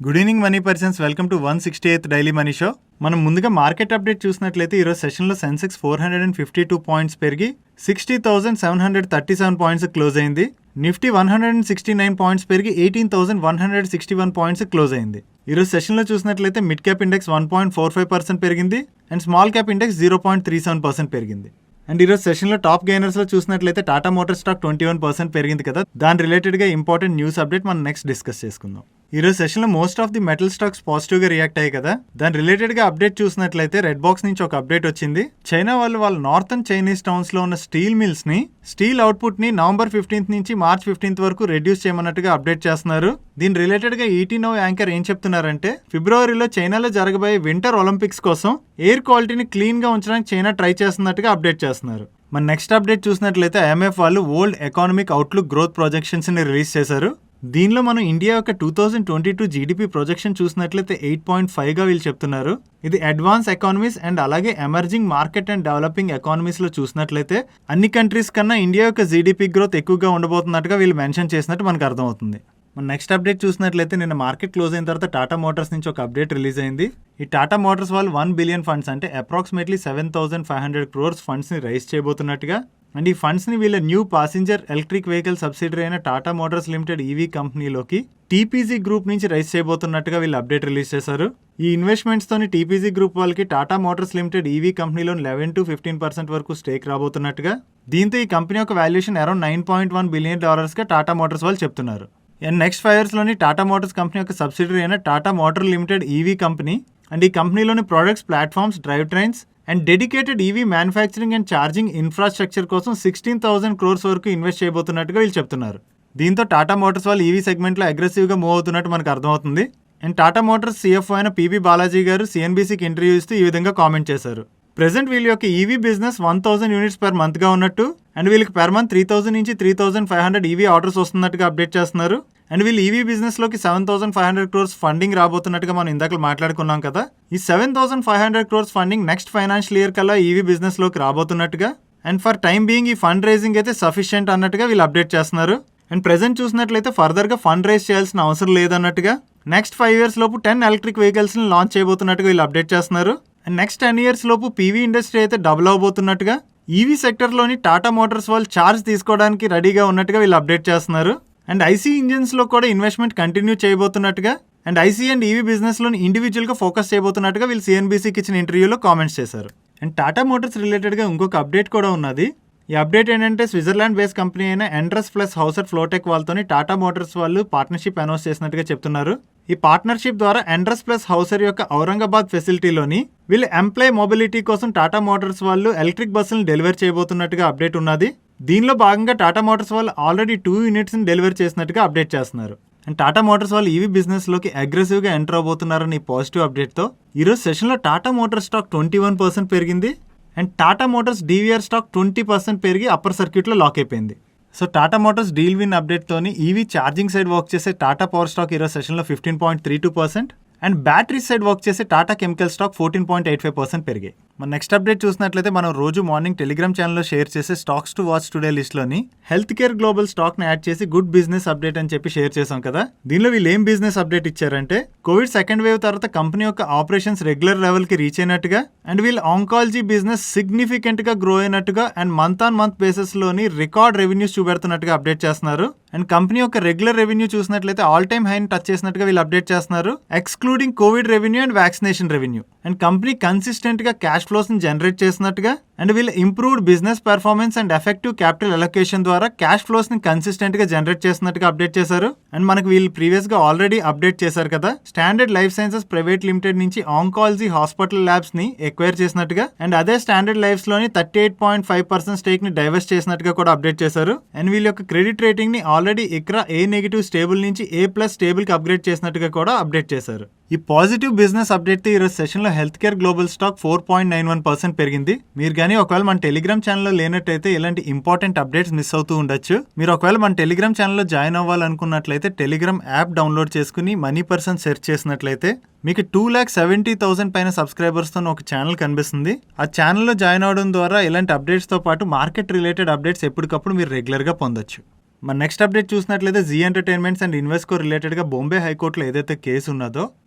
Good evening money persons, welcome to 168th daily money show. మనం ముందుగా market update చూసినట్లయితే ఈరోజు సెషన్లో సెన్సెక్స్ 452 పాయింట్స్ పెరిగి 60,737 పాయింట్స్ క్లోజ్ అయింది. నిఫ్టీ 169 పాయింట్స్ పెరిగి 18,161 పాయింట్స్ క్లోజ్ అయింది. ఈరోజు సెషన్లో చూసినట్లయితే మిడ్ క్యాప్ ఇండెక్స్ 1.45% పెరిగింది అండ్ స్మాల్ క్యాప్ ఇండెక్స్ 0.37% పెరిగింది. అండ్ ఈరోజు సెషన్లో టాప్ గెయినర్స్లో చూసినట్లయితే టాటా మోటార్ స్టాక్ 21% పెరిగింది కదా. దాని రిలేటెడ్గా ఇంపార్టెంట్ న్యూస్ అప్డేట్ మనం నెక్స్ట్ డిస్కస్ చేసుకుందాం. ఈరోజు సెషన్లో most of the metal stocks పాజిటివ్గా రియాక్ట్ అయ్యాయి కదా. దాని రిలేటెడ్గా అప్డేట్ చూసినట్లయితే రెడ్ బాక్స్ నుంచి ఒక అప్డేట్ వచ్చింది. చైనా వాళ్ళ నార్థన్ చైనీస్ టౌన్స్లో ఉన్న స్టీల్ మిల్స్ని స్టీల్ అవుట్పుట్ని నవంబర్ 15th నుంచి మార్చ్ 15th వరకు రెడ్యూస్ చేయమన్నట్టుగా అప్డేట్ చేస్తున్నారు. దీని రిలేటెడ్గా ఈటీ నౌ యాంకర్ ఏం చెప్తున్నారంటే, ఫిబ్రవరిలో చైనాలో జరగబోయే వింటర్ ఒలింపిక్స్ కోసం ఎయిర్ క్వాలిటీని క్లీన్గా ఉంచడానికి చైనా ట్రై చేస్తున్నట్టుగా అప్డేట్ చేస్తున్నారు. మన నెక్స్ట్ అప్డేట్ చూసినట్లయితే ఐఎంఎఫ్ వాళ్ళు వరల్డ్ ఎకానమిక్ అవుట్లుక్ గ్రోత్ ప్రొజెక్షన్స్ని రిలీజ్ చేశారు. దీనిలో మనం ఇండియా యొక్క 2022 జీడిపి ప్రొజెక్షన్ చూసినట్లయితే 8.5గా వీళ్ళు చెప్తున్నారు. ఇది అడ్వాన్స్ ఎకానమీస్ అండ్ అలాగే ఎమర్జింగ్ మార్కెట్ అండ్ డెవలపింగ్ ఎకానమీస్లో చూసినట్లయితే అన్ని కంట్రీస్ కన్నా ఇండియా యొక్క జీడిపి గ్రోత్ ఎక్కువగా ఉండబోతున్నట్టుగా వీళ్ళు మెన్షన్ చేసినట్టు మనకు అర్థమవుతుంది. మన నెక్స్ట్ అప్డేట్ చూసినట్లయితే నిన్న మార్కెట్ క్లోజ్ అయిన తర్వాత టాటా మోటార్స్ నుంచి ఒక అప్డేట్ రిలీజ్ అయింది. ఈ టాటా మోటార్స్ వాళ్ళు 1 బిలియన్ ఫండ్స్ అంటే అప్రాక్సిమేట్లీ 7,500 crores ఫండ్స్ని రైజ్ చేయబోతున్నట్టుగా అండ్ ఈ ఫండ్స్ని వీళ్ళ new passenger electric vehicle subsidiary అయిన టాటా మోటార్స్ లిమిటెడ్ ఈవీ కంపెనీలోకి టీపీజీ గ్రూప్ నుంచి రైజ్ చేయబోతున్నట్టుగా వీళ్ళు అప్డేట్ రిలీజ్ చేశారు. ఈ ఇన్వెస్ట్మెంట్స్ తోని టీపీజీ గ్రూప్ వాళ్ళకి టాటా మోటార్స్ లిమిటెడ్ ఈవీ కంపెనీలో 11 to 15% వరకు స్టేక్ రాబోతున్నట్టుగా. దీంతో ఈ కంపెనీ యొక్క వాల్యుయేషన్ అరౌండ్ $9.1 billion గా టాటా మోటార్స్ వాళ్ళు చెప్తున్నారు. అండ్ నెక్స్ట్ 5 yearsలోని టాటా మోటార్స్ కంపెనీ యొక్క సబ్సిడరీ అయిన Tata Motor Limited EV company and ఈ కంపెనీలోని products, platforms, drive trains and dedicated EV manufacturing and charging infrastructure కోసం 16,000 crores వరకు ఇన్వెస్ట్ చేయబోతున్నట్టుగా వీళ్ళు చెప్తున్నారు. దీంతో టాటా మోటార్స్ వాళ్ళు ఈవీ సెగ్మెంట్లో అగ్రెసివ్గా మూవ్ అవుతున్నట్టు మనకు అర్థమవుతుంది. అండ్ టాటా మోటార్స్ CFO అయిన పిబి బాలాజీ గారు CNBCకి ఇంటర్వ్యూ ఇస్తూ ఈ విధంగా కామెంట్ చేశారు. ప్రెసెంట్ వీళ్ళ యొక్క EV business 1,000 units per month గా ఉన్నట్టు అండ్ వీళ్ళకి per month 3,000 నుంచి 3,500 ఈవీ ఆర్డర్స్ వస్తున్నట్టుగా అప్డేట్ చేస్తున్నారు. అండ్ వీళ్ళు ఈవీ బిజినెస్లోకి 7,500 crores ఫండింగ్ రాబోతున్నట్టుగా మనం ఇందాక మాట్లాడుకున్నాం కదా. ఈ 7,500 crores funding next financial year కల్లా ఈవీ బిజినెస్లోకి రాబోతున్నట్టుగా అండ్ ఫర్ టైమ్ బీయింగ్ ఈ ఫండ్ రైజింగ్ అయితే సఫిషియెంట్ అన్నట్టుగా వీళ్ళు అప్డేట్ చేస్తున్నారు. అండ్ ప్రెసెంట్ చూసినట్లయితే ఫర్దర్గా ఫండ్ రైజ్ చేయాల్సిన అవసరం లేదన్నట్టుగా నెక్స్ట్ 5 years లోపు 10 ఎలక్ట్రిక్ వెహికల్స్ని లాంచ్ చేయబోతున్నట్టుగా వీళ్ళు అప్డేట్ చేస్తున్నారు. అండ్ నెక్స్ట్ 10 years లోపు పీవీ ఇండస్ట్రీ అయితే డబుల్ అవబోతున్నట్టుగా ఈవీ సెక్టర్లోని టాటా మోటార్స్ వాళ్ళు ఛార్జ్ తీసుకోవడానికి రెడీగా ఉన్నట్టుగా వీళ్ళు అప్డేట్ చేస్తున్నారు. అండ్ ఐసీ ఇంజిన్స్లో కూడా ఇన్వెస్ట్మెంట్ కంటిన్యూ చేయబోతున్నట్టుగా అండ్ ఐసీ అండ్ ఈవీ బిజినెస్లోని ఇండివిజువల్గా ఫోకస్ చేయబోతున్నట్టుగా వీళ్ళు CNBCకి ఇచ్చిన ఇంటర్వ్యూలో కామెంట్స్ చేశారు. అండ్ టాటా మోటార్స్ రిలేటెడ్గా ఇంకొక అప్డేట్ కూడా ఉన్నది. ఈ అప్డేట్ ఏంటంటే స్విట్జర్లాండ్ బేస్డ్ కంపెనీ అయిన ఎండ్రస్ ప్లస్ హౌసర్ ఫ్లోటెక్ వాళ్ళతోని టాటా మోటార్స్ వాళ్ళు పార్ట్నర్షిప్ అనౌన్స్ చేసినట్టుగా చెప్తున్నారు. ఈ పార్ట్నర్షిప్ ద్వారా ఎండ్రస్ ప్లస్ హౌసర్ యొక్క ఔరంగాబాద్ ఫెసిలిటీలోని వీళ్ళు ఎంప్లాయ్ మొబిలిటీ కోసం టాటా మోటార్స్ వాళ్ళు ఎలక్ట్రిక్ బస్సులను డెలివర్ చేయబోతున్నట్టుగా అప్డేట్ ఉన్నది. దీనిలో భాగంగా టాటా మోటార్స్ వాళ్ళు ఆల్రెడీ 2 units డెలివర్ చేసినట్టుగా అప్డేట్ చేస్తున్నారు. అండ్ టాటా మోటార్స్ వాళ్ళు ఈవీ బిజినెస్లోకి అగ్రెసివ్గా ఎంటర్ అవబోతున్నారని పాజిటివ్ అప్డేట్తో ఈరోజు సెషన్లో టాటా మోటార్స్ స్టాక్ 21% పెరిగింది and Tata Motors DVR stock 20% పెరిగి అప్పర్ సర్క్యూట్లో లాక్ అయిపోయింది. So Tata Motors deal win అప్డేట్తోని ఈవీ ఛార్జింగ్ సైడ్ వర్క్ చేసే టాటా పవర్ స్టాక్ ఈరోజు సెషన్లో 15.32% అండ్ బ్యాటరీ సైడ్ వర్క్ చేసే టాటా కెమికల్ స్టాక్ 14.85% పెరిగాయి. మన నెక్స్ట్ అప్డేట్ చూసినట్లయితే మనం రోజు మార్నింగ్ టెలిగ్రామ్ ఛానల్లో షేర్ చేసే స్టాక్స్ టు వాచ్ టుడే లిస్ట్లోని హెల్త్ కేర్ గ్లోబల్ స్టాక్ని యాడ్ చేసి గుడ్ బిజినెస్ అప్డేట్ అని చెప్పి షేర్ చేసాం కదా. దీనిలో వీళ్ళు ఏం బిజినెస్ అప్డేట్ ఇచ్చారంటే, కోవిడ్ సెకండ్ వేవ్ తర్వాత కంపెనీ యొక్క ఆపరేషన్స్ రెగ్యులర్ లెవెల్కి రీచ్ అయినట్టుగా అండ్ వీళ్ళు ఆంకాలజీ బిజినెస్ సిగ్నిఫికెంట్గా గ్రో అయినట్టుగా అండ్ మంత్ ఆన్ మంత్ బేసిస్లోని రికార్డ్ రెవెన్యూస్ చూపెడుతున్నట్టుగా అప్డేట్ చేస్తున్నారు. అండ్ కంపెనీ యొక్క రెగ్యులర్ రెవెన్యూ చూసినట్లయితే ఆల్ టైమ్ హైని టచ్ చేసినట్టుగా వీళ్ళు అప్డేట్ చేస్తున్నారు, excluding Covid revenue and vaccination revenue. And company కన్సిస్టెంట్గా క్యాష్ ఫ్లోస్ని జనరేట్ చేసినట్టుగా అండ్ వీళ్ళ improved business performance and effective capital allocation ద్వారా క్యాష్ ఫ్లోస్ని కన్సిస్టెంట్గా జనరేట్ చేసినట్టుగా అప్డేట్ చేశారు. అండ్ మనకు వీళ్ళు ప్రీవియస్గా ఆల్రెడీ అప్డేట్ చేశారు కదా, standard life sciences private limited నుంచి ఆంకాలజీ హాస్పిటల్ ల్యాబ్స్ని ఎక్వైర్ చేసినట్టుగా అండ్ అదే స్టాండర్డ్ లైఫ్స్లోని 38.5% స్టేక్ని డైవర్స్ చేసినట్టుగా కూడా అప్డేట్ చేశారు. అండ్ వీళ్ళ యొక్క క్రెడిట్ రేటింగ్ని ఆల్రెడీ ఇక్రా A- స్టేబుల్ నుంచి A+ స్టేబుల్కి అప్గ్రేడ్ చేసినట్టుగా కూడా అప్డేట్ చేశారు. ఈ పాజిటివ్ బిజినెస్ అప్డేట్తో ఈరోజు సెషన్లో హెల్త్ కేర్ గ్లోబల్ స్టాక్ 4.91% పెరిగింది. మీరు కానీ ఒకవేళ మన టెలిగ్రామ్ ఛానల్లో లేనట్టయితే ఇలాంటి ఇంపార్టెంట్ అప్డేట్స్ మిస్ అవుతూ ఉండొచ్చు. మీరు ఒకవేళ మన టెలిగ్రామ్ ఛానల్లో జాయిన్ అవ్వాలనుకున్నట్లయితే టెలిగ్రామ్ యాప్ డౌన్లోడ్ చేసుకుని మనీ పర్సన్ సెర్చ్ చేసినట్లయితే మీకు 2,70,000 పైన సబ్స్క్రైబర్స్తో ఒక ఛానల్ కనిపిస్తుంది. ఆ ఛానల్లో జాయిన్ అవ్వడం ద్వారా ఇలాంటి అప్డేట్స్తో పాటు మార్కెట్ రిలేటెడ్ అప్డేట్స్ ఎప్పటికప్పుడు మీరు రెగ్యులర్గా పొందొచ్చు. మన నెక్స్ట్ అప్డేట్ చూసినట్లయితే జీ ఎంటర్టైన్మెంట్స్ అండ్ ఇన్వెస్ట్కో రిలేటెడ్గా బాంబే హైకోర్టులో ఏదైతే కేసు ఉన్నదో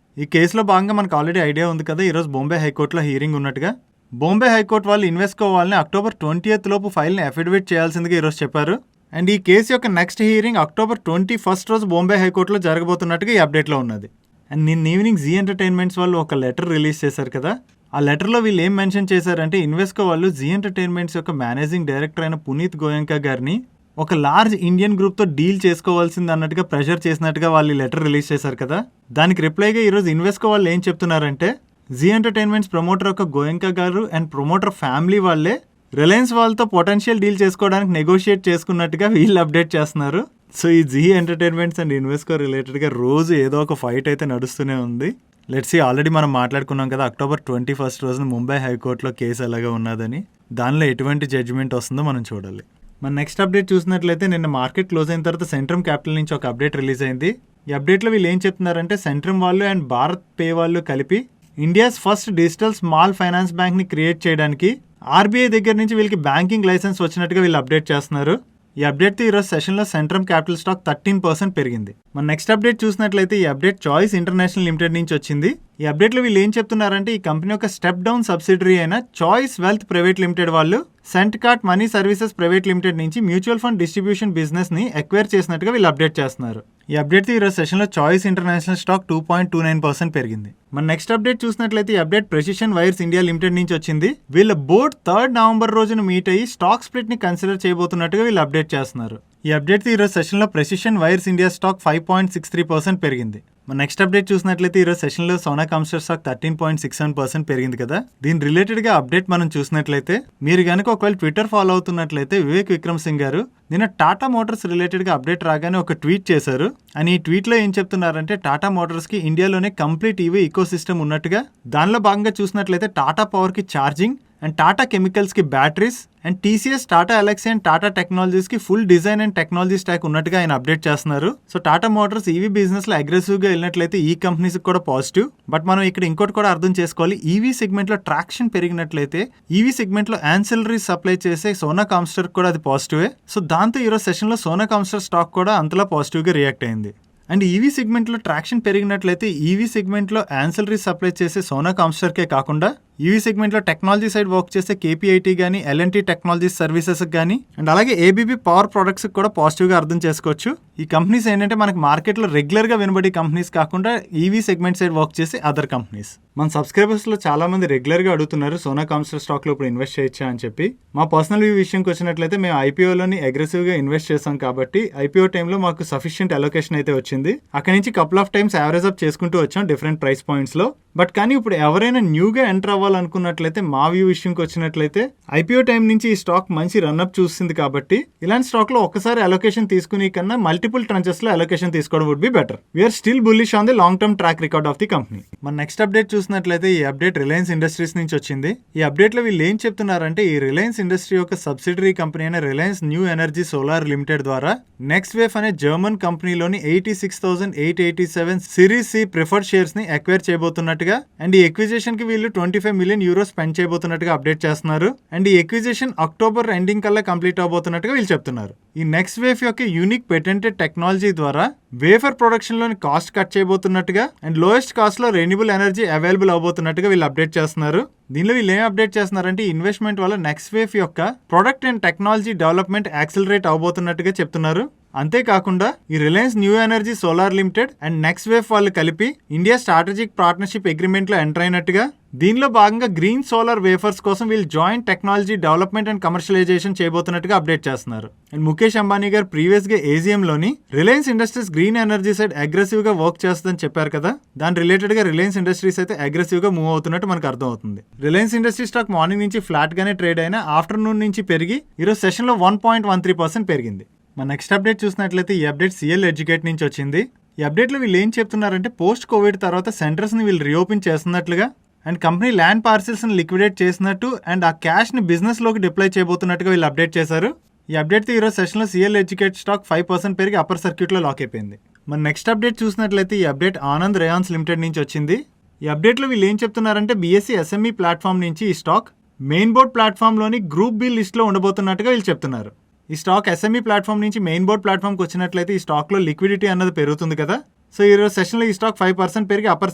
ఈ కేసులో భాగంగా మనకు ఆల్రెడీ ఐడియా ఉంది కదా, ఈరోజు బాంబే హైకోర్టులో హీరింగ్ ఉన్నట్టుగా. బాంబే హైకోర్టు వాళ్ళు ఇన్వెస్ట్కో వాళ్ళని October 20th లోపు ఫైల్ని అఫిడవిట్ చేయాల్సిందిగా ఈరోజు చెప్పారు. అండ్ ఈ కేసు యొక్క నెక్స్ట్ హీరింగ్ October 21st రోజు బాంబే హైకోర్టులో జరగబోతున్నట్టుగా ఈ అప్డేట్లో ఉన్నది. అండ్ నిన్న ఈవినింగ్ జీ ఎంటర్టైన్మెంట్స్ వాళ్ళు ఒక లెటర్ రిలీజ్ చేశారు కదా, ఆ లెటర్లో వీళ్ళు ఏం మెన్షన్ చేశారంటే ఇన్వెస్ట్కో వాళ్ళు జీ ఎంటర్టైన్మెంట్స్ యొక్క మేనేజింగ్ డైరెక్టర్ అయిన పునీత్ గోయంకా గారిని ఒక లార్జ్ ఇండియన్ గ్రూప్తో డీల్ చేసుకోవాల్సింది అన్నట్టుగా ప్రెషర్ చేసినట్టుగా వాళ్ళు ఈ లెటర్ రిలీజ్ చేశారు కదా. దానికి రిప్లైగా ఈరోజు ఇన్వెస్ట్కో వాళ్ళు ఏం చెప్తున్నారంటే జీ ఎంటర్టైన్మెంట్స్ ప్రమోటర్ యొక్క గోయంకా గారు అండ్ ప్రమోటర్ ఫ్యామిలీ వాళ్ళే రిలయన్స్ వాళ్ళతో పొటెన్షియల్ డీల్ చేసుకోవడానికి నెగోషియేట్ చేసుకున్నట్టుగా వీళ్ళు అప్డేట్ చేస్తున్నారు. సో ఈ జీ ఎంటర్టైన్మెంట్స్ అండ్ ఇన్వెస్ట్కో రిలేటెడ్గా రోజు ఏదో ఒక ఫైట్ అయితే నడుస్తూనే ఉంది. లెట్స్ సీ, ఆల్రెడీ మనం మాట్లాడుకున్నాం కదా October 21st రోజున ముంబై హైకోర్టులో కేసు ఎలాగా ఉన్నదని. దానిలో ఎటువంటి జడ్జిమెంట్ వస్తుందో మనం చూడాలి. మన నెక్స్ట్ అప్డేట్ చూసినట్లయితే నిన్న మార్కెట్ క్లోజ్ అయిన తర్వాత సెంట్రమ్ క్యాపిటల్ నుంచి ఒక అప్డేట్ రిలీజ్ అయింది. ఈ అప్డేట్లో వీళ్ళు ఏం చెప్తున్నారంటే సెంట్రమ్ వాళ్ళు అండ్ భారత్ పే వాళ్ళు కలిపి India's first digital small finance బ్యాంక్ని క్రియేట్ చేయడానికి ఆర్బీఐ దగ్గర నుంచి వీళ్ళకి బ్యాంకింగ్ లైసెన్స్ వచ్చినట్టుగా వీళ్ళు అప్డేట్ చేస్తున్నారు. ఈ అప్డేట్తో ఈరోజు సెషన్లో సెంట్రమ్ క్యాపిటల్ స్టాక్ 13% పెరిగింది. మన నెక్స్ట్ అప్డేట్ చూసినట్లయితే ఈ అప్డేట్ చాయిస్ ఇంటర్నేషనల్ లిమిటెడ్ నుంచి వచ్చింది. ఈ అప్డేట్లో వీళ్ళు ఏం చెప్తున్నారంటే ఈ కంపెనీ యొక్క స్టెప్ డౌన్ సబ్సిడరీ అయిన చాయిస్ వెల్త్ ప్రైవేట్ లిమిటెడ్ వాళ్ళు సెంట్కార్ట్ మనీ సర్వీసెస్ ప్రైవేట్ లిమిటెడ్ నుంచి మ్యూచువల్ ఫండ్ డిస్ట్రిబ్యూషన్ బిజినెస్ ని ఎక్వైర్ చేసినట్టుగా వీళ్ళు అప్డేట్ చేస్తున్నారు. ఈ అప్డేట్ ఈరోజు సెషన్లో చాయిస్ ఇంటర్నేషనల్ స్టాక్ 2.29% పెరిగింది. మన నెక్స్ట్ అప్డేట్ చూసినట్లయితే ఈ update precision wires India limited నుంచి వచ్చింది. వీళ్ళ బోర్డ్ 3rd November రోజున మీట్ అయ్యి స్టాక్ స్ప్లిట్ ని కన్సిడర్ చేయబోతున్నట్టుగా వీళ్ళు అప్డేట్ చేస్తున్నారు. ఈ అప్డేట్ ఈరోజు సెషన్లో ప్రెసిషన్ వైర్స్ ఇండియా స్టాక్ 5.63% పెరిగింది. మన నెక్స్ట్ అప్డేట్ చూసినట్లయితే ఈరోజు సెషన్లో సోనా కామ్స్టర్ స్టాక్ 13.67% పెరిగింది కదా. దీని రిలేటెడ్గా అప్డేట్ మనం చూసినట్లయితే మీరు కనుక ఒకవేళ ట్విట్టర్ ఫాలో అవుతున్నట్లయితే వివేక్ విక్రమ్ సింగ్ గారు నిన్న టాటా మోటార్స్ రిలేటెడ్గా అప్డేట్ రాగానే ఒక ట్వీట్ చేశారు. అండ్ ఈ ట్వీట్లో ఏం చెప్తున్నారంటే టాటా మోటార్స్కి ఇండియాలోనే కంప్లీట్ ఈవీ ఈకో సిస్టమ్ ఉన్నట్టుగా, దానిలో భాగంగా చూసినట్లయితే టాటా పవర్కి ఛార్జింగ్ అండ్ టాటా కెమికల్స్కి batteries and TCS, Tata Elxsi and Tata టెక్నాలజీస్కి full design and technology stock ఉన్నట్టుగా ఆయన అప్డేట్ చేస్తున్నారు. సో టాటా మోటార్స్ ఈవీ బిజినెస్లో అగ్రెసివ్గా వెళ్ళినట్లయితే ఈ కంపెనీస్కి కూడా పాజిటివ్. బట్ మనం ఇక్కడ ఇంకోటి కూడా అర్థం చేసుకోవాలి, ఈవీ సెగ్మెంట్లో ట్రాక్షన్ పెరిగినట్లయితే ఈవీ సెగ్మెంట్లో యాన్సిలరీ సప్లై చేసే సోనా కామ్స్టర్ కూడా అది పాజిటివే. సో దాంతో ఈరోజు సెషన్లో సోనా కామ్స్టర్ స్టాక్ కూడా అంతలా పాజిటివ్గా రియాక్ట్ అయింది. అండ్ ఈవీ సెగ్మెంట్లో ట్రాక్షన్ పెరిగినట్లయితే ఈవీ సెగ్మెంట్లో యాన్సిలరీ సప్లై చేసే సోనా కామ్స్టర్కే కాకుండా ఈవీ సెగ్మెంట్లో టెక్నాలజీ సైడ్ వర్క్ చేసే కేపీఐటీ కానీ ఎల్ఎన్టీ టెక్నాలజీ సర్వీసెస్కి కానీ అండ్ అలాగే ఏబీబీ పవర్ ప్రొడక్ట్స్కి కూడా పాజిటివ్గా అర్థం చేసుకోవచ్చు. ఈ కంపెనీస్ ఏంటంటే మనకి మార్కెట్లో రెగ్యులర్గా వినబడే కంపెనీస్ కాకుండా ఈవీ సెగ్మెంట్ సైడ్ వర్క్ చేసే అదర్ కంపెనీస్. మన సబ్స్క్రైబర్స్లో చాలా మంది రెగ్యులర్గా అడుగుతున్నారు సోనా కామ్స్టర్ స్టాక్లో ఇప్పుడు ఇన్వెస్ట్ చేయొచ్చా అని చెప్పి. మా పర్సనల్ వ్యూ విషయంకి వచ్చినట్లయితే మేము ఐపీఓలోని అగ్రెసివ్గా ఇన్వెస్ట్ చేసాం కాబట్టి ఐపీఓ టైంలో మాకు సఫిషియెంట్ అలొకేషన్ అయితే వచ్చింది. అక్కడి నుంచి couple of times average up చేసుకుంటూ వచ్చాం డిఫరెంట్ ప్రైస్ పాయింట్స్లో. బట్ కానీ ఇప్పుడు ఎవరైనా న్యూగా ఎంటర్ అవ్వాలనుకున్నట్లయితే మా వ్యూ విషయంకి వచ్చినట్లయితే ఐపీఓ టైం నుంచి ఈ స్టాక్ మంచి రన్అప్ చూస్తుంది కాబట్టి ఇలాంటి స్టాక్లో ఒక్కసారి అలొకేషన్ తీసుకునే కన్నా మల్టిపుల్ ట్రంచెస్లో అలొకేషన్ తీసుకోవడం would be better. We're still bullish on the long term track record of the company. మన నెక్స్ట్ అప్డేట్ చూసినట్లయితే ఈ అప్డేట్ రిలయన్స్ ఇండస్ట్రీస్ నుంచి వచ్చింది. ఈ అప్డేట్లో వీళ్ళు ఏం చెప్తున్నారంటే ఈ రిలయన్స్ ఇండస్ట్రీ యొక్క సబ్సిడరీ కంపెనీ అయిన Reliance new energy solar limited ద్వారా నెక్స్ట్ వేవ్ అనే జర్మన్ కంపెనీలోని 86,887 సిరీస్ సి ప్రిఫర్డ్ షేర్స్ ని ఎక్వైర్ చేయబోతున్నట్టుగా అండ్ ఈ ఎక్విజిషన్ కి వీళ్ళు 25 million euros స్పెండ్ చేయబోతున్నట్టుగా అప్డేట్ చేస్తున్నారు. అండ్ ఈ ఎక్విజిషన్ అక్టోబర్ ఎండింగ్ కల్లా కంప్లీట్ అవబోతున్నట్టుగా వీళ్ళు చెప్తున్నారు. ఈ నెక్స్ట్ వేవ్ యొక్క యూనిక్ పేటెంటెడ్ టెక్నాలజీ ద్వారా వేఫర్ ప్రొడక్షన్ లోని కాస్ట్ కట్ చేయబోతున్నట్టుగా అండ్ లోయెస్ట్ కాస్ట్ లో రెన్యూబుల్ ఎనర్జీ అవైలబుల్ అవబోతున్నట్టుగా వీళ్ళు అప్డేట్ చేస్తున్నారు. దీనిలో వీళ్ళు ఏం అప్డేట్ చేస్తున్నారంటే ఇన్వెస్ట్మెంట్ వల్ల నెక్స్ట్ వేవ్ యొక్క product and technology development accelerate అవబోతున్నట్టుగా చెప్తున్నారు. అంతేకాకుండా ఈ Reliance new energy solar limited and next wave వాళ్ళు కలిపి ఇండియా స్ట్రాటజిక్ పార్ట్నర్షిప్ అగ్రిమెంట్ లో ఎంటర్ అయినట్టుగా, దీనిలో భాగంగా గ్రీన్ సోలార్ వేఫర్స్ కోసం వీళ్ళు joint technology development and commercialisation చేయబోతున్నట్టుగా అప్డేట్ చేస్తున్నారు. అండ్ ముఖేష్ అంబానీ గారు ప్రీవియస్ గా ఏజిఎం లోని Reliance Industries green energy side aggressive గా వర్క్ చేస్తుందని చెప్పారు కదా, దాని రిలేటెడ్ గా రిలయన్స్ ఇండస్ట్రీస్ అయితే అగ్రెసివ్ గా మూవ్ అవుతున్నట్టు మనకు అర్థం అవుతుంది. రిలయన్స్ ఇండస్ట్రీ స్టాక్ మార్నింగ్ నుంచి ఫ్లాట్ గానే ట్రేడ్ అయినా ఆఫ్టర్నూన్ నుంచి పెరిగి ఈరోజు సెషన్ లో 1.13% పెరిగింది. మన నెక్స్ట్ అప్డేట్ చూసినట్లయితే ఈ అప్డేట్ సిఎల్ ఎడ్యుకేట్ నుంచి వచ్చింది. ఈ అప్డేట్లో వీళ్ళు ఏం చెప్తున్నారంటే పోస్ట్ కోవిడ్ తర్వాత సెంటర్స్ని వీళ్ళు రీఓపెన్ చేస్తున్నట్లుగా అండ్ కంపెనీ ల్యాండ్ పార్సిల్స్ని లిక్విడేట్ చేసినట్టు అండ్ ఆ క్యాష్ని బిజినెస్లోకి డిప్లాయ్ చేయబోతున్నట్టుగా వీళ్ళు అప్డేట్ చేశారు. ఈ అప్డేట్తో ఈరోజు సెషన్లో సిఎల్ ఎడ్యుకేట్ స్టాక్ 5% పెరిగి అప్పర్ సర్క్యూట్లో లాక్ అయిపోయింది. మన నెక్స్ట్ అప్డేట్ చూసినట్లయితే ఈ అప్డేట్ ఆనంద్ రేయాన్స్ లిమిటెడ్ నుంచి వచ్చింది. ఈ అప్డేట్లో వీళ్ళు ఏం చెప్తున్నారంటే బీఎస్సీ ఎస్ఎంఈ ప్లాట్ఫామ్ నుంచి ఈ స్టాక్ మెయిన్ బోర్డ్ ప్లాట్ఫామ్లోని గ్రూప్ బి లిస్ట్లో ఉండబోతున్నట్టుగా వీళ్ళు చెప్తున్నారు. ఈ స్టాక్ ఎస్ఎంఈ ప్లాట్ఫామ్ నుంచి మెయిన్ బోర్డ్ ప్లాట్ఫామ్కి వచ్చినట్లయితే ఈ స్టాక్లో లిక్విడిటీ అన్నది పెరుగుతుంది కదా. సో ఈరోజు సెషన్లో ఈ స్టాక్ 5% పెరిగి అప్పర్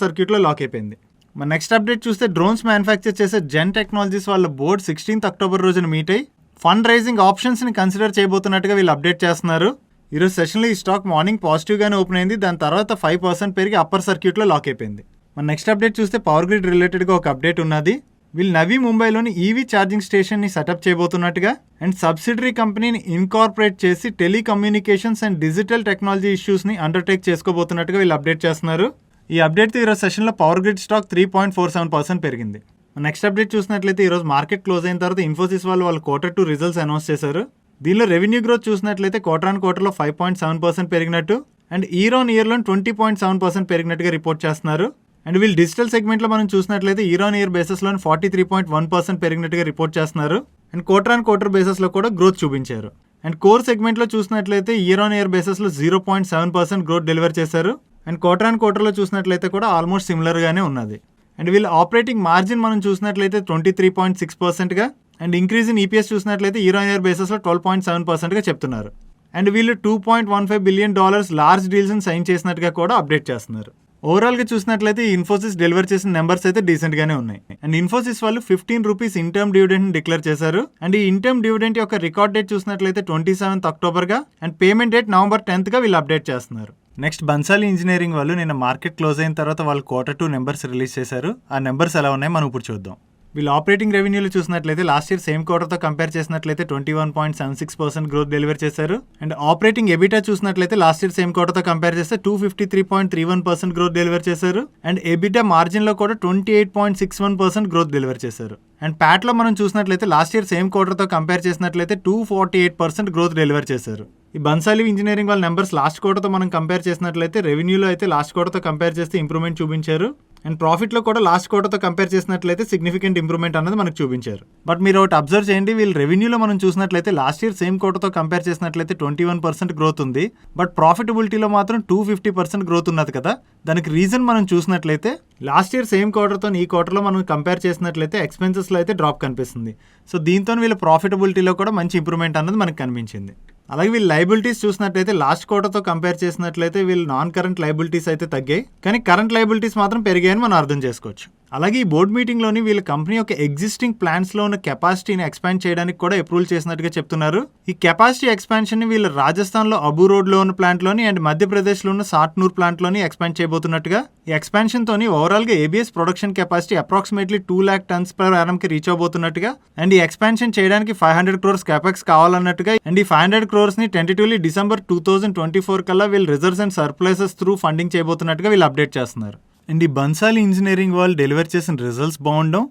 సర్క్యూట్లో లాక్ అయిపోయింది. మన నెక్స్ట్ అప్డేట్ చూస్తే డ్రోన్స్ మ్యానుఫ్యాక్చర్ చేసే జెన్ టెక్నాలజీస్ వాళ్ళ బోర్డ్ 16th అక్టోబర్ రోజున మీట్ అయ్యి ఫండ్ రైజింగ్ ఆప్షన్స్ని కన్సిడర్ చేయబోతున్నట్టుగా వీళ్ళు అప్డేట్ చేస్తున్నారు. ఈరోజు సెషన్లో ఈ స్టాక్ మార్నింగ్ పాజిటివ్గానే ఓపెన్ అయింది. దాని తర్వాత 5% పెరిగి అప్పర్ సర్క్యూట్లో లాక్ అయిపోయింది. మన నెక్స్ట్ అప్డేట్ చూస్తే పవర్ గ్రిడ్ రిలేటెడ్గా ఒక అప్డేట్ ఉన్నది. వీళ్ళు నవీ ముంబైలోని ఈవీ ఛార్జింగ్ స్టేషన్ని సెటప్ చేయబోతున్నట్టుగా అండ్ సబ్సిడరీ కంపెనీని ఇన్కార్పొరేట్ చేసి టెలికమ్యూనికేషన్స్ అండ్ డిజిటల్ టెక్నాలజీ ఇష్యూస్ని అండర్టేక్ చేసుకోబోతున్నట్టుగా వీళ్ళు అప్డేట్ చేస్తున్నారు. ఈ అప్డేట్తో ఈరోజు సెషన్లో పవర్ గ్రిడ్ స్టాక్ 3.47% పెరిగింది. నెక్స్ట్ అప్డేట్ చూసినట్లయితే ఈరోజు మార్కెట్ క్లోజ్ అయిన తర్వాత ఇన్ఫోసిస్ వాళ్ళ Q2 రిజల్ట్స్ అనౌన్స్ చేశారు. దీనిలో రెవెన్యూ గ్రోత్ చూసినట్లయితే క్వార్టర్ 5.7% పెరిగినట్టు అండ్ ఇయర్ ఆన్ ఇయర్లో 20.7% పెరిగినట్టుగా రిపోర్ట్ చేస్తున్నారు. అండ్ వీళ్ళు డిజిటల్ సెగ్మెంట్లో మనం చూసినట్లయితే ఇయర్ ఆన్ ఇయర్ బేసిస్లో 43.1% పెరిగినట్టుగా రిపోర్ట్ చేస్తున్నారు. అండ్ క్వార్టర్ బేసిస్లో కూడా గ్రోత్ చూపించారు. అండ్ కోర్ సెగ్మెంట్లో చూసినట్లయితే ఇయర్ ఆన్ ఇయర్ బేసిస్లో 0.7% గ్రోత్ డెలివర్ చేశారు. అండ్ క్వార్టర్లో చూసినట్లయితే కూడా ఆల్మోస్ట్ సిమిలర్గానే ఉన్నది. అండ్ వీళ్ళ ఆపరేటింగ్ మార్జిన్ మనం చూసినట్లయితే 23.6%గా అండ్ ఇంక్రీజ్ ఇన్ ఈపీఎస్ చూసినట్లయితే ఇయర్ ఆన్ ఇయర్ బేసిస్లో 12.7%గా చెప్తున్నారు. అండ్ వీళ్ళు $2.15 బిలియన్ లార్జ్ డీల్స్ని సైన్ చేసినట్టుగా కూడా అప్డేట్ చేస్తున్నారు. ఓవరాల్గా చూసినట్లయితే ఈ ఇన్ఫోసిస్ డెలివర్ చేసిన నెంబర్స్ అయితే డీసెంట్గానే ఉన్నాయి. అండ్ ఇన్ఫోసిస్ వాళ్ళు 15 రూపీస్ ఇంటర్మ్ డివిడెండ్ డిక్లేర్ చేశారు. అండ్ ఈ ఇంటర్మ్ డివిడెండ్ యొక్క రికార్డ్ డేట్ చూసినట్లయితే 27th అక్టోబర్గా and payment date November 10th వీళ్ళు అప్డేట్ చేస్తున్నారు. నెక్స్ట్ బన్సాలి ఇంజనీరింగ్ వాళ్ళు నిన్న మార్కెట్ క్లోజ్ అయిన తర్వాత వాళ్ళు Q2 నెంబర్స్ రిలీజ్ చేశారు. ఆ నెంబర్స్ ఎలా ఉన్నాయి మనం ఇప్పుడు చూద్దాం. వీళ్ళు ఆపరేటింగ్ రెవెన్యూలు చూసినట్లయితే లాస్ట్ ఇయర్ సేమ్ క్వార్టర్తో కంపేర్ చేసినట్లయితే 21.76% గ్రోత్ డెలివర్ చేశారు. అండ్ ఆపరేటింగ్ ఎబిటా చూసినట్లయితే లాస్ట్ ఇయర్ సేమ్ క్వార్టర్తో కంపేర్ చేస్తే 253.31% గ్రోత్ డెలివర్ చేశారు. అండ్ ఎబిటా మార్జిన్లో కూడా 28.61% గ్రోత్ డెలివర్ చేశారు. అండ్ ప్యాట్లో మనం చూసినట్లయితే లాస్ట్ ఇయర్ సేమ్ క్వార్టర్తో కంపేర్ చేసినట్లయితే 248% గ్రోత్ డెలివర్ చేశారు. ఈ బన్సాలి ఇంజనీరింగ్ వాళ్ళ నెంబర్స్ లాస్ట్ క్వార్టర్తో మనం కంపేర్ చేసినట్లయితే రెవెన్యూలో అయితే లాస్ట్ క్వార్టర్తో కంపేర్ చేస్తే ఇంప్రూవ్మెంట్ చూపించారు. అండ్ ప్రాఫిట్లో కూడా లాస్ట్ క్వార్టర్తో కంపేర్ చేసినట్లయితే సిగ్నిఫికెంట్ ఇంప్రూవ్మెంట్ అనేది మనకు చూపించారు. బట్ మీరు ఒకటి అబ్జర్వ్ చేయండి, వీళ్ళు రెవెన్యూలో మనం చూసినట్లయితే లాస్ట్ ఇయర్ సేమ్ క్వార్టర్తో కంపేర్ చేసినట్లయితే 21% గ్రోత్ ఉంది. బట్ ప్రాఫిటబిలిటీలో మాత్రం 250% గ్రోత్ ఉన్నది కదా. దానికి రీజన్ మనం చూసినట్లయితే లాస్ట్ ఇయర్ సేమ్ క్వార్టర్తో ఈ క్వార్టర్లో మనం కంపేర్ చేసినట్లయితే ఎక్స్పెన్సెస్లో అయితే డ్రాప్ కనిపిస్తుంది. సో దీంతో వీళ్ళ ప్రాఫిటబిలిటీలో కూడా మంచి ఇంప్రూవ్మెంట్ అన్నది మనకు కనిపించింది. అలాగే వీళ్ళు లైబిలిటీస్ చూసినట్లయితే లాస్ట్ క్వార్టర్తో కంపేర్ చేసినట్లయితే వీళ్ళు నాన్ కరెంట్ లైబిలిటీస్ అయితే తగ్గాయి, కానీ కరెంట్ లైబిలిటీస్ మాత్రం పెరిగాయని మనం అర్థం చేసుకోవచ్చు. అలాగే ఈ బోర్డ్ మీటింగ్లోని వీళ్ళ కంపెనీ యొక్క ఎగ్జిస్టింగ్ ప్లాంట్స్లో ఉన్న కెపాసిటీని ఎక్స్పాండ్ చేయడానికి కూడా అప్రూవల్ చేసినట్టుగా చెప్తున్నారు. ఈ కెపాసిటీ ఎక్స్పాన్షన్ని వీళ్ళు రాజస్థాన్లో అబూ రోడ్లో ఉన్న ప్లాంట్లోని అండ్ మధ్యప్రదేశ్లో ఉన్న సాట్నూర్ ప్లాంట్లోని ఎక్స్పాండ్ చేయబోతున్నట్టుగా. ఈ ఎక్స్పాన్షన్తోని ఓవరాల్గా ABS production capacity approximately 2 lakh tons per annumకి రీచ్ అవబోతున్నట్టుగా. అండ్ ఈ ఎక్స్పాన్షన్ చేయడానికి 500 crores క్యాపెక్స్ కావాలన్నట్టుగా. అండ్ ఈ 500 crores టెంటేటివ్లీ December 2024 కల్లా వీళ్ళు రిజర్వ్స్ అండ్ సర్ప్లైసెస్ త్రూ ఫండింగ్ చేయబోతున్నట్టుగా వీళ్ళు అప్డేట్ చేస్తున్నారు. అండ్ ఈ బన్సాలి ఇంజనీరింగ్ వాళ్ళు డెలివర్ చేసిన రిజల్ట్స్ బాగుండడం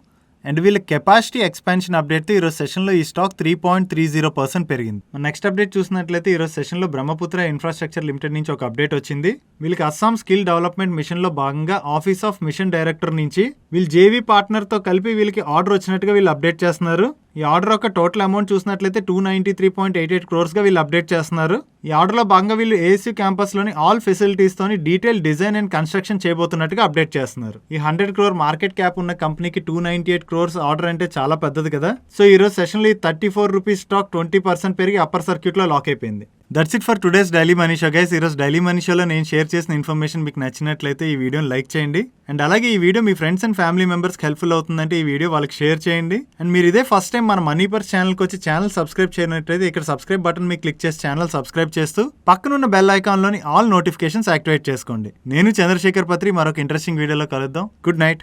అండ్ వీళ్ళ కెపాసిటీ ఎక్స్పాన్షన్ అప్డేట్తో ఈరోజు సెషన్లో ఈ స్టాక్ 3.30% పెరిగింది. నెక్స్ట్ అప్డేట్ చూసినట్లయితే ఈరోజు సెషన్లో బ్రహ్మపుత్ర ఇన్ఫ్రాస్ట్రక్చర్ లిమిటెడ్ నుంచి ఒక అప్డేట్ వచ్చింది. వీళ్ళకి అస్సాం స్కిల్ డెవలప్మెంట్ మిషన్లో భాగంగా ఆఫీస్ ఆఫ్ మిషన్ డైరెక్టర్ నుంచి వీళ్ళు జేవీ పార్ట్నర్తో కలిపి వీళ్ళకి ఆర్డర్ వచ్చినట్టుగా వీళ్ళు అప్డేట్ చేస్తున్నారు. ఈ ఆర్డర్ యొక్క టోటల్ అమౌంట్ చూసినట్లయితే 293.88 crores వీళ్ళు అప్డేట్ చేస్తున్నారు. ఈ ఆర్డర్లో భాగంగా వీళ్ళు ఏఎస్యూ క్యాంపస్లోని ఆల్ ఫెసిలిటీస్తోని డీటెయిల్ డిజైన్ అండ్ కన్స్ట్రక్షన్ చేయబోతున్నట్టుగా అప్డేట్ చేస్తున్నారు. ఈ 100 crore మార్కెట్ క్యాప్ ఉన్న కంపెనీకి 298 crores ఆర్డర్ అంటే చాలా పెద్దది కదా. సో ఈరోజు సెషన్లో ఈ 34 రూపీస్ స్టాక్ 20% పెరిగి అప్పర్ సర్క్యూట్లో లాక్ అయిపోయింది. That's it for today's daily money show guys. ఈరోజు డైలీ మనీ షోలో నేను షేర్ చేసిన ఇన్ఫర్మేషన్ మీకు నచ్చినట్లయితే ఈ వీడియోని లైక్ చేయండి. అండ్ అలాగే ఈ video me friends and family మెంబర్స్కి హెల్ప్ఫుల్ అవుతుందంటే ఈ వీడియో వాళ్ళకి షేర్ చేయండి. అండ్ మీరు ఇదే ఫస్ట్ టైం మన మనీ పర్స్ ఛానల్కి వచ్చి ఛానల్ సబ్స్క్రైబ్ చేయనట్లయితే ఇక్కడ సబ్స్క్రైబ్ బటన్ మీద క్లిక్ చేసి ఛానల్ సబ్స్క్రైబ్ చేస్తూ పక్కనున్న బెల్ ఐకాన్లోని ఆల్ నోటిఫికేషన్స్ యాక్టివేట్ చేసుకోండి. నేను చంద్రశేఖర్ పత్రి మరొక ఇంట్రెస్టింగ్ వీడియోలో కలుద్దాం. Good night.